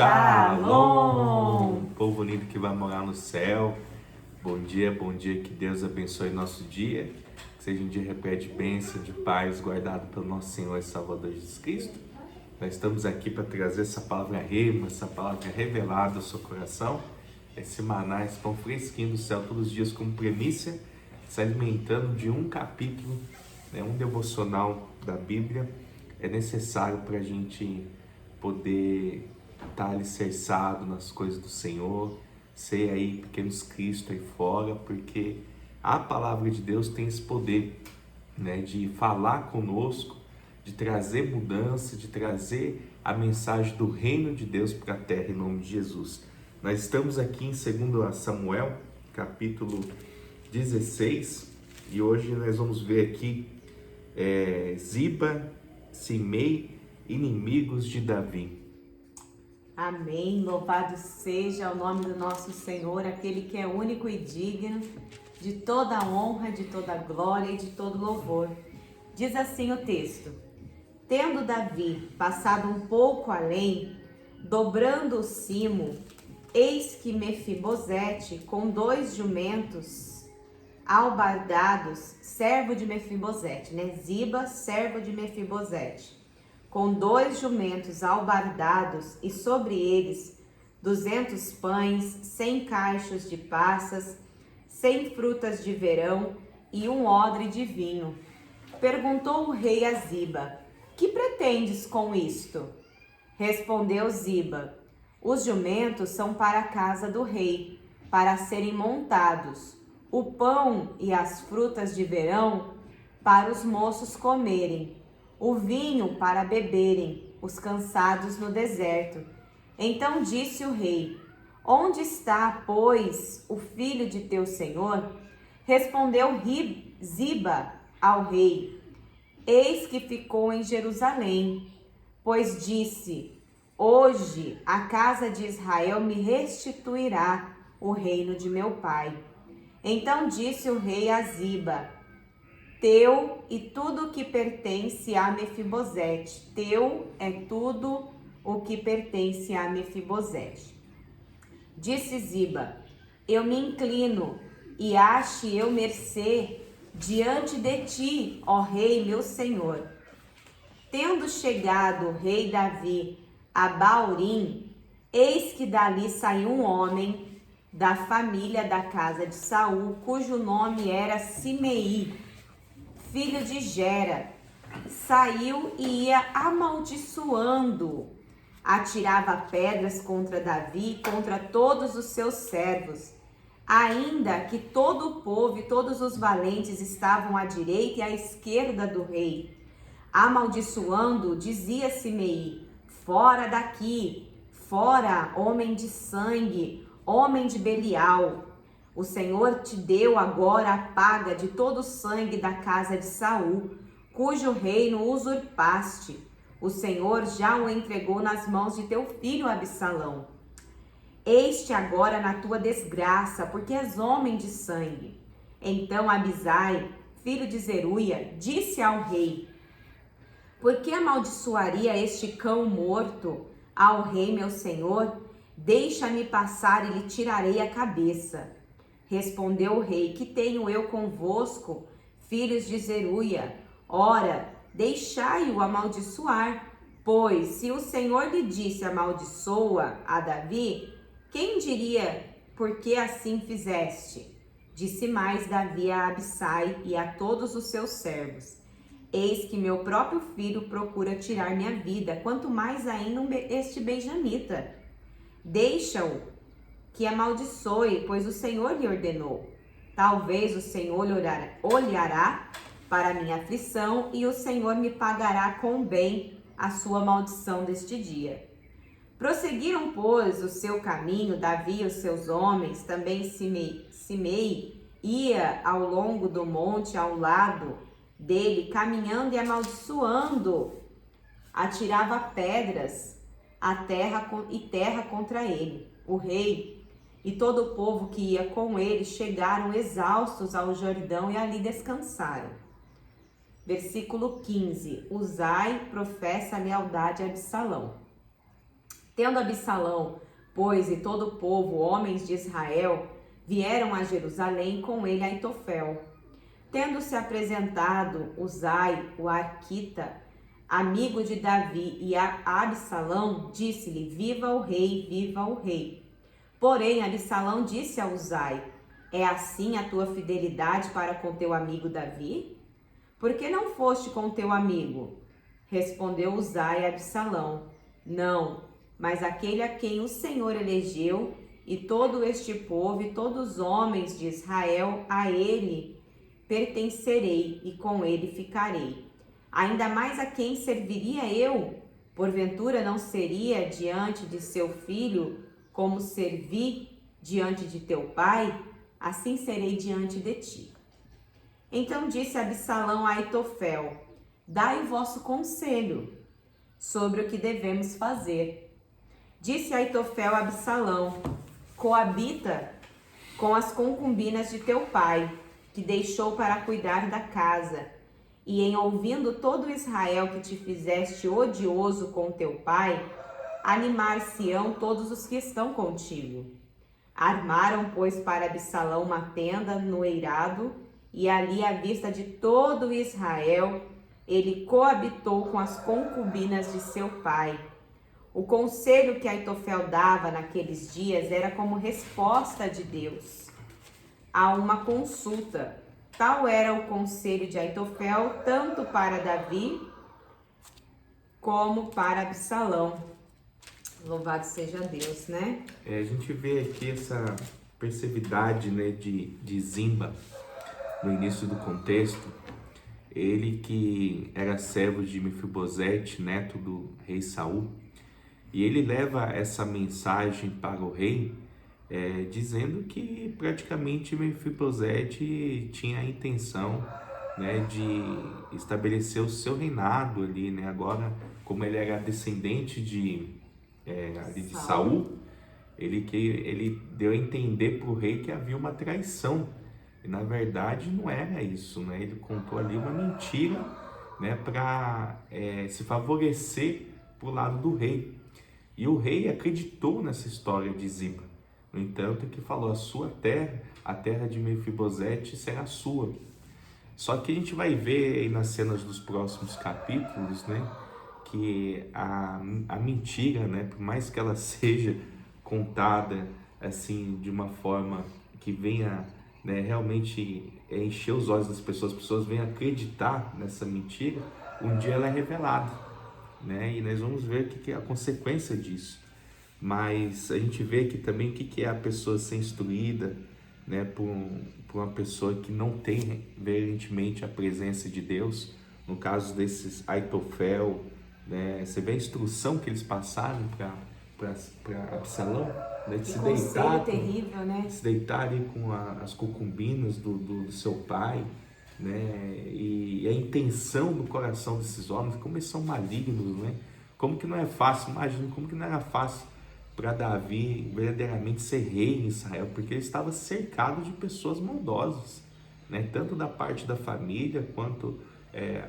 Shalom! Povo lindo que vai morar no céu. Bom dia, que Deus abençoe nosso dia. Que seja um dia repleto de bênção, de paz, guardado pelo nosso Senhor e Salvador Jesus Cristo. Nós estamos aqui para trazer essa palavra rema, essa palavra revelada ao seu coração. Esse maná, esse pão fresquinho do céu todos os dias como premissa, se alimentando de um capítulo, um devocional da Bíblia. É necessário para a gente poder estar alicerçado nas coisas do Senhor, ser aí pequenos Cristo aí fora, porque a palavra de Deus tem esse poder, de falar conosco, de trazer mudança, de trazer a mensagem do reino de Deus para a terra em nome de Jesus. Nós estamos aqui em 2 Samuel, capítulo 16, e hoje nós vamos ver aqui Ziba, Simei, inimigos de Davi. Amém, louvado seja o nome do nosso Senhor, aquele que é único e digno de toda a honra, de toda a glória e de todo louvor. Diz assim o texto: tendo Davi passado um pouco além, dobrando o cimo, eis que Mefibosete, com 2 jumentos albardados, servo de Mefibosete, Ziba, servo de Mefibosete, com 2 jumentos albardados e sobre eles 200 pães, 100 cachos de passas, 100 frutas de verão e um odre de vinho. Perguntou o rei a Ziba: que pretendes com isto? Respondeu Ziba: os jumentos são para a casa do rei, para serem montados, o pão e as frutas de verão para os moços comerem, o vinho para beberem, os cansados no deserto. Então disse o rei: onde está, pois, o filho de teu senhor? Respondeu Ziba ao rei: eis que ficou em Jerusalém, pois disse: hoje a casa de Israel me restituirá o reino de meu pai. Então disse o rei a Ziba: teu e tudo o que pertence a Mefibosete. Teu é tudo o que pertence a Mefibosete. Disse Ziba: eu me inclino e ache eu mercê diante de ti, ó rei meu senhor. Tendo chegado o rei Davi a Baurim, eis que dali saiu um homem da família da casa de Saul, cujo nome era Simei, filho de Gera. Saiu e ia amaldiçoando, atirava pedras contra Davi e contra todos os seus servos, ainda que todo o povo e todos os valentes estavam à direita e à esquerda do rei. Amaldiçoando, dizia Simei: fora daqui, fora, homem de sangue, homem de Belial. O Senhor te deu agora a paga de todo o sangue da casa de Saul, cujo reino usurpaste. O Senhor já o entregou nas mãos de teu filho Absalão. Eis-te agora na tua desgraça, porque és homem de sangue. Então Abisai, filho de Zeruia, disse ao rei: por que amaldiçoaria este cão morto ao rei meu senhor? Deixa-me passar e lhe tirarei a cabeça. Respondeu o rei: que tenho eu convosco, filhos de Zeruia? Ora, deixai-o amaldiçoar, pois se o Senhor lhe disse amaldiçoa a Davi, quem diria por que assim fizeste? Disse mais Davi a Abisai e a todos os seus servos: eis que meu próprio filho procura tirar minha vida, quanto mais ainda este benjamita. Deixa-o que amaldiçoe, pois o Senhor lhe ordenou. Talvez o Senhor olhará para a minha aflição e o Senhor me pagará com bem a sua maldição deste dia. Prosseguiram, pois, o seu caminho, Davi e os seus homens, também Simei ia ao longo do monte ao lado dele, caminhando e amaldiçoando, atirava pedras terra contra ele. O rei e todo o povo que ia com ele chegaram exaustos ao Jordão e ali descansaram. Versículo 15. Uzai professa lealdade a Absalão. Tendo Absalão, pois, e todo o povo, homens de Israel, vieram a Jerusalém com ele Aitofel. Tendo-se apresentado Uzai, o arquita, amigo de Davi, e a Absalão, disse-lhe: viva o rei, viva o rei. Porém, Absalão disse a Uzai: é assim a tua fidelidade para com teu amigo Davi? Por que não foste com teu amigo? Respondeu Uzai a Absalão: não, mas aquele a quem o Senhor elegeu, e todo este povo e todos os homens de Israel, a ele pertencerei e com ele ficarei. Ainda mais a quem serviria eu? Porventura não seria diante de seu filho como servi diante de teu pai? Assim serei diante de ti. Então disse Absalão a Aitofel: dai o vosso conselho sobre o que devemos fazer. Disse Aitofel a Absalão: coabita com as concubinas de teu pai, que deixou para cuidar da casa, e em ouvindo todo Israel que te fizeste odioso com teu pai, animar-se-ão todos os que estão contigo. Armaram, pois, para Absalão uma tenda no eirado, e ali à vista de todo Israel, ele coabitou com as concubinas de seu pai. O conselho que Aitofel dava naqueles dias era como resposta de Deus a uma consulta. Tal era o conselho de Aitofel, tanto para Davi como para Absalão. Louvado seja Deus, né? A gente vê aqui essa perseveridade, né, de Zimba no início do contexto. Ele que era servo de Mefibosete, neto do rei Saul, e ele leva essa mensagem para o rei, dizendo que praticamente Mefibosete tinha a intenção, né, de estabelecer o seu reinado ali, né? Agora, como ele era descendente ali de Saul, ele deu a entender para o rei que havia uma traição, e na verdade não era isso, né? Ele contou ali uma mentira, né, para se favorecer para o lado do rei, e o rei acreditou nessa história de Ziba. No entanto, que falou: a sua terra, a terra de Mefibosete, será sua. Só que a gente vai ver aí nas cenas dos próximos capítulos, né, que a mentira, né, por mais que ela seja contada assim de uma forma que venha, né, realmente encher os olhos das pessoas, as pessoas venham acreditar nessa mentira, um dia ela é revelada, né, e nós vamos ver o que é a consequência disso. Mas a gente vê aqui também o que é a pessoa ser instruída, né, por uma pessoa que não tem veementemente a presença de Deus. No caso desses Aitofel, né, você vê a instrução que eles passaram para Absalão, né, de que se deitar, terrível, né? se deitar ali com as concubinas do seu pai, né, e a intenção do coração desses homens, como eles são malignos, né? Como que não é fácil, imagina como que não era fácil para Davi verdadeiramente ser rei em Israel, porque ele estava cercado de pessoas maldosas, né? Tanto da parte da família, quanto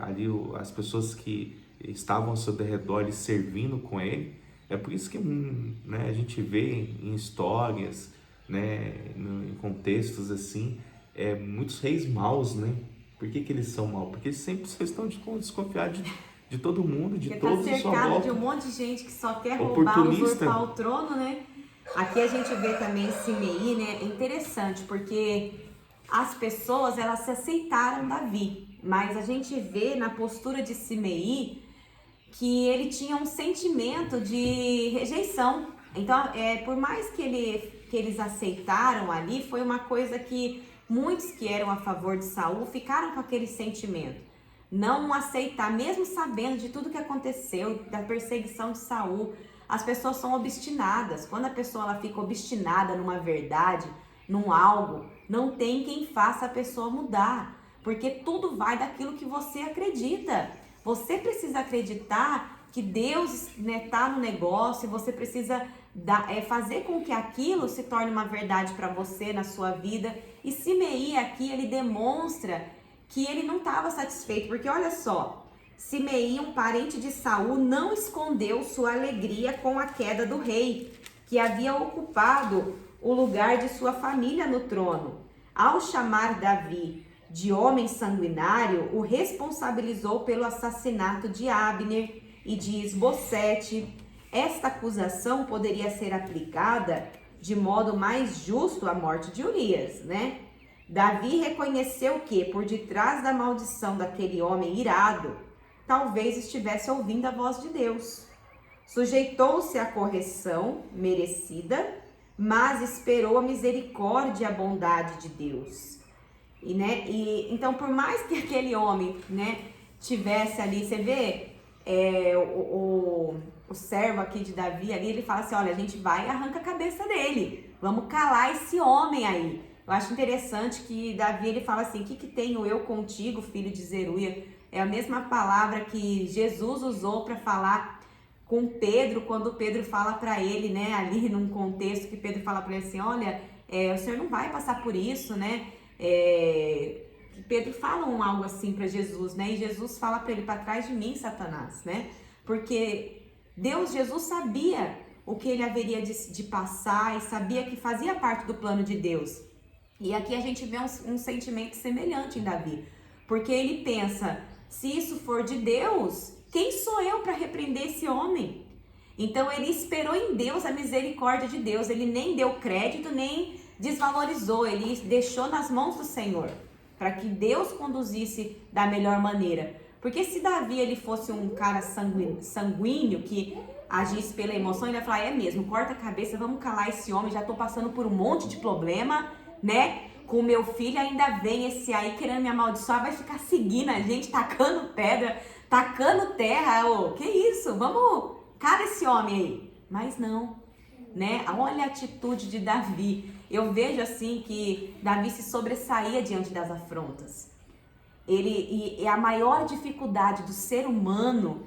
ali as pessoas que estavam ao seu redor e servindo com ele. É por isso que, né, a gente vê em histórias, né, em contextos assim, muitos reis maus, né? Por que eles são maus? Porque eles sempre estão desconfiados de todo mundo, de todos os seus volta. De um monte de gente que só quer roubar, usurpar o trono, né? Aqui a gente vê também Simei, né? É interessante, porque as pessoas, elas se aceitaram Davi, mas a gente vê na postura de Simei que ele tinha um sentimento de rejeição. Então, por mais que eles aceitaram ali, foi uma coisa que muitos que eram a favor de Saul ficaram com aquele sentimento. Não aceitar, mesmo sabendo de tudo que aconteceu, da perseguição de Saul. As pessoas são obstinadas. Quando a pessoa ela fica obstinada numa verdade, num algo, não tem quem faça a pessoa mudar. Porque tudo vai daquilo que você acredita. Você precisa acreditar que Deus, né, tá no negócio, e você precisa fazer com que aquilo se torne uma verdade para você na sua vida. E Simei aqui, ele demonstra que ele não estava satisfeito, porque olha só, Simei, um parente de Saul, não escondeu sua alegria com a queda do rei, que havia ocupado o lugar de sua família no trono. Ao chamar Davi de homem sanguinário, o responsabilizou pelo assassinato de Abner e de Isbosete. Esta acusação poderia ser aplicada de modo mais justo à morte de Urias, né? Davi reconheceu que, por detrás da maldição daquele homem irado, talvez estivesse ouvindo a voz de Deus. Sujeitou-se à correção merecida, mas esperou a misericórdia e a bondade de Deus. Então, por mais que aquele homem, né, tivesse ali, você vê, o servo aqui de Davi ali, ele fala assim, olha, a gente vai e arranca a cabeça dele, vamos calar esse homem aí. Eu acho interessante que Davi, ele fala assim, o que tenho eu contigo, filho de Zeruia? É a mesma palavra que Jesus usou para falar com Pedro, quando Pedro fala para ele, né, ali num contexto que Pedro fala para ele assim, olha, o senhor não vai passar por isso, né? Pedro fala algo assim para Jesus, né? E Jesus fala para ele, para trás de mim, Satanás, né? Porque Jesus sabia o que ele haveria de passar e sabia que fazia parte do plano de Deus. E aqui a gente vê um sentimento semelhante em Davi, porque ele pensa, se isso for de Deus, quem sou eu para repreender esse homem? Então ele esperou em Deus a misericórdia de Deus, ele nem deu crédito, nem desvalorizou, ele deixou nas mãos do Senhor, para que Deus conduzisse da melhor maneira. Porque se Davi ele fosse um cara sanguíneo, que agisse pela emoção, ele ia falar, é mesmo, corta a cabeça, vamos calar esse homem, já tô passando por um monte de problema, né? Com o meu filho ainda vem esse aí querendo me amaldiçoar, vai ficar seguindo a gente, tacando pedra, tacando terra, que isso? Vamos, cara esse homem aí. Mas não, né? Olha a atitude de Davi. Eu vejo assim que Davi se sobressaía diante das afrontas. E a maior dificuldade do ser humano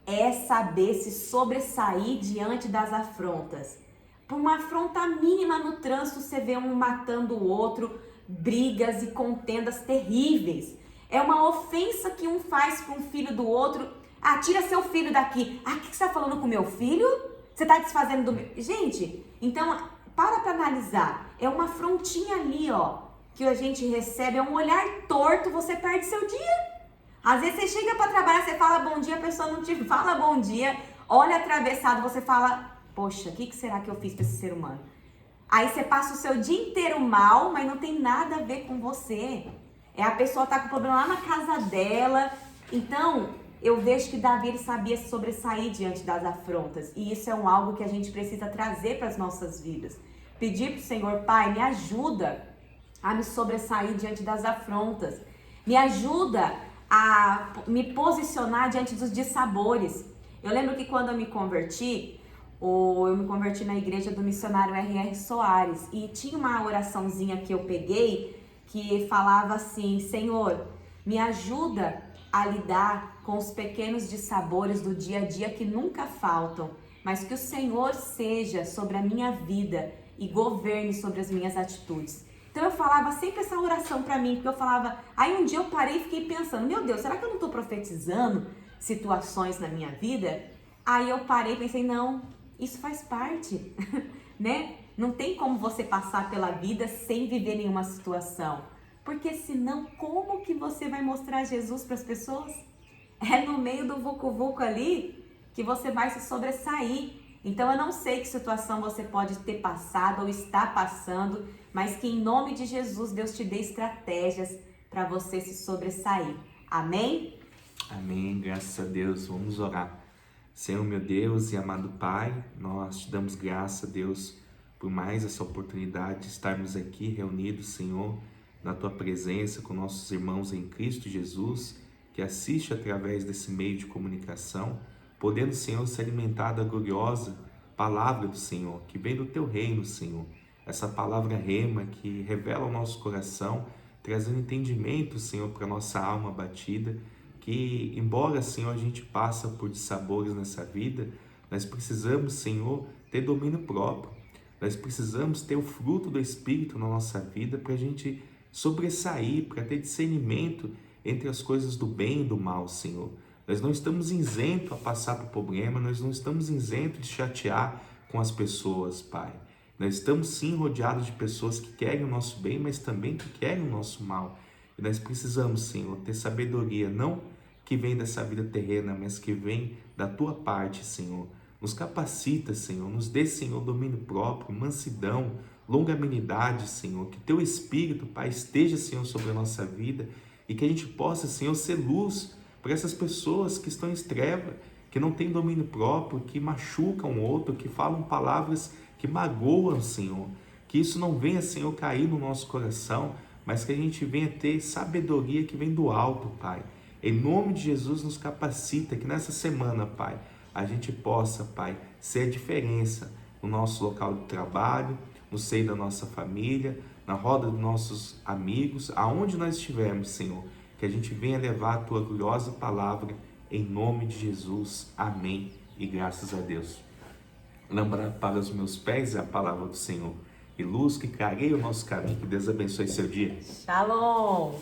é saber se sobressair diante das afrontas. Por uma afronta mínima no trânsito, você vê um matando o outro, brigas e contendas terríveis. É uma ofensa que um faz com o filho do outro. Ah, tira seu filho daqui. Ah, o que você está falando com meu filho? Você está desfazendo do meu... Gente, então, para analisar. É uma afrontinha ali, ó, que a gente recebe, é um olhar torto, você perde seu dia. Às vezes você chega para trabalhar, você fala bom dia, a pessoa não te fala bom dia, olha atravessado, você fala... Poxa, o que será que eu fiz para esse ser humano? Aí você passa o seu dia inteiro mal, mas não tem nada a ver com você. A pessoa tá com problema lá na casa dela. Então, eu vejo que Davi ele sabia se sobressair diante das afrontas. E isso é algo que a gente precisa trazer para as nossas vidas. Pedir para o Senhor, Pai, me ajuda a me sobressair diante das afrontas. Me ajuda a me posicionar diante dos dissabores. Eu lembro que quando eu me converti na igreja do missionário R.R. Soares e tinha uma oraçãozinha que eu peguei que falava assim, Senhor, me ajuda a lidar com os pequenos dissabores do dia a dia que nunca faltam, mas que o Senhor seja sobre a minha vida e governe sobre as minhas atitudes. Então eu falava sempre essa oração para mim, porque eu falava, aí um dia eu parei e fiquei pensando, meu Deus, será que eu não estou profetizando situações na minha vida? Aí eu parei e pensei, não, isso faz parte, né? Não tem como você passar pela vida sem viver nenhuma situação. Porque senão, como que você vai mostrar Jesus para as pessoas? É no meio do vucu-vucu ali que você vai se sobressair. Então eu não sei que situação você pode ter passado ou está passando, mas que em nome de Jesus Deus te dê estratégias para você se sobressair. Amém? Amém, graças a Deus. Vamos orar. Senhor, meu Deus e amado Pai, nós te damos graça, Deus, por mais essa oportunidade de estarmos aqui reunidos, Senhor, na Tua presença com nossos irmãos em Cristo Jesus, que assiste através desse meio de comunicação, podendo, Senhor, se alimentar da gloriosa palavra do Senhor, que vem do Teu reino, Senhor. Essa palavra rema que revela o nosso coração, trazendo entendimento, Senhor, para a nossa alma abatida, que embora, Senhor, a gente passa por dissabores nessa vida, nós precisamos, Senhor, ter domínio próprio. Nós precisamos ter o fruto do Espírito na nossa vida para a gente sobressair, para ter discernimento entre as coisas do bem e do mal, Senhor. Nós não estamos isentos a passar por problema, nós não estamos isentos de chatear com as pessoas, Pai. Nós estamos sim rodeados de pessoas que querem o nosso bem, mas também que querem o nosso mal. E nós precisamos, Senhor, ter sabedoria, não que vem dessa vida terrena, mas que vem da Tua parte, Senhor. Nos capacita, Senhor, nos dê, Senhor, domínio próprio, mansidão, longanimidade, Senhor. Que Teu Espírito, Pai, esteja, Senhor, sobre a nossa vida e que a gente possa, Senhor, ser luz para essas pessoas que estão em treva, que não têm domínio próprio, que machucam o outro, que falam palavras que magoam, Senhor. Que isso não venha, Senhor, cair no nosso coração, mas que a gente venha ter sabedoria que vem do alto, Pai. Em nome de Jesus, nos capacita que nessa semana, Pai, a gente possa, Pai, ser a diferença no nosso local de trabalho, no seio da nossa família, na roda dos nossos amigos, aonde nós estivermos, Senhor. Que a gente venha levar a Tua gloriosa palavra em nome de Jesus. Amém. E graças a Deus. Lâmpada para os meus pés é a palavra do Senhor. E luz que clareia o nosso caminho. Que Deus abençoe seu dia. Shalom!